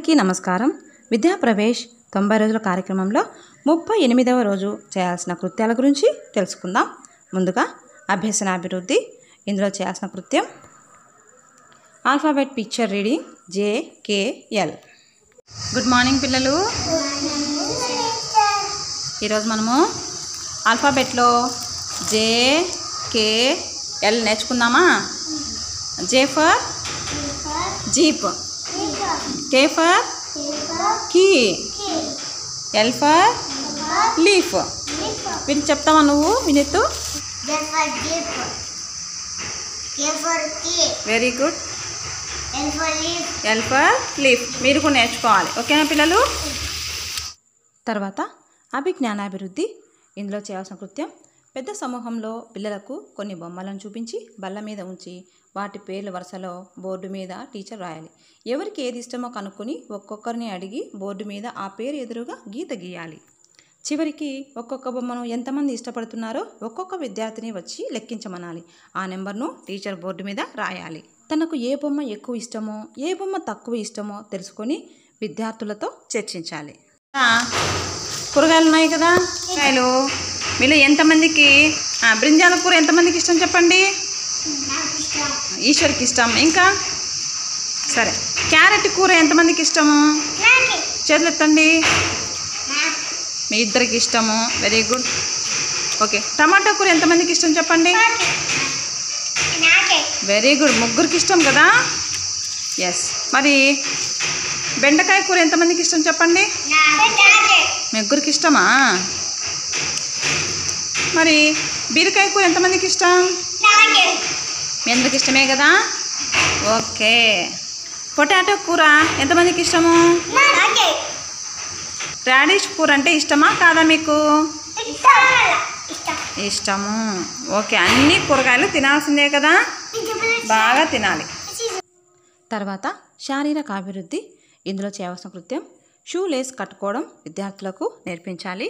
అందరికీ నమస్కారం. విద్యా ప్రవేశ్ 90 రోజుల కార్యక్రమంలో 38వ రోజు చేయాల్సిన కృత్యాల గురించి తెలుసుకుందాం. ముందుగా అభ్యసనాభివృద్ధి. ఇందులో చేయాల్సిన కృత్యం alphabet picture reading JKL. Good morning పిల్లలు. ఈరోజు మనము ఆల్ఫాబెట్లో JKL నేర్చుకుందామా? J for jeep, K for key, L for leaf. వీటిని చెప్తావా నువ్వు వినెత్తు? Very good. L for leaf. మీరు కూడా నేర్చుకోవాలి. ఓకేనా పిల్లలు? తర్వాత అభిజ్ఞానాభివృద్ధి. ఇందులో చేయాల్సిన కృత్యం పెద్ద సమూహంలో పిల్లలకు కొన్ని బొమ్మలను చూపించి బల్ల మీద ఉంచి వాటి పేర్ల వరుసలో బోర్డు మీద టీచర్ రాయాలి. ఎవరికి ఏది ఇష్టమో కనుక్కొని ఒక్కొక్కరిని అడిగి బోర్డు మీద ఆ పేరు ఎదురుగా గీత గీయాలి. చివరికి ఒక్కొక్క బొమ్మను ఎంతమంది ఇష్టపడుతున్నారో ఒక్కొక్క విద్యార్థిని వచ్చి లెక్కించమనాలి. ఆ నెంబర్ను టీచర్ బోర్డు మీద రాయాలి. తనకు ఏ బొమ్మ ఎక్కువ ఇష్టమో ఏ బొమ్మ తక్కువ ఇష్టమో తెలుసుకొని విద్యార్థులతో చర్చించాలి. కూరగాయలు ఉన్నాయి కదా, కూరగాయలు మీలో ఎంతమందికి బ్రింజాల కూర ఎంతమందికి ఇష్టం చెప్పండి? ఈశ్వర్కి ఇష్టం. ఇంకా సరే, క్యారెట్ కూర ఎంతమందికి ఇష్టము? చేతులు ఎత్తండి. మీ ఇద్దరికి ఇష్టము. Very good. ఓకే, టమాటో కూర ఎంతమందికి ఇష్టం చెప్పండి? వెరీ గుడ్, ముగ్గురికి ఇష్టం కదా. ఎస్. మరి బెండకాయ కూర ఎంతమందికి ఇష్టం చెప్పండి? ముగ్గురికి ఇష్టమా? మరి బీరకాయ కూర ఎంతమందికి ఇష్టం? మీ అందరికి ఇష్టమే కదా. ఓకే. పొటాటో కూర ఎంతమందికి ఇష్టము? రాడిష్ కూర అంటే ఇష్టమా కాదా మీకు? ఇష్టము. ఓకే, అన్ని కూరగాయలు తినాల్సిందే కదా, బాగా తినాలి. తర్వాత శారీరక అభివృద్ధి. ఇందులో చేయవలసిన కృత్యం షూ లేస్ కట్టుకోవడం విద్యార్థులకు నేర్పించాలి.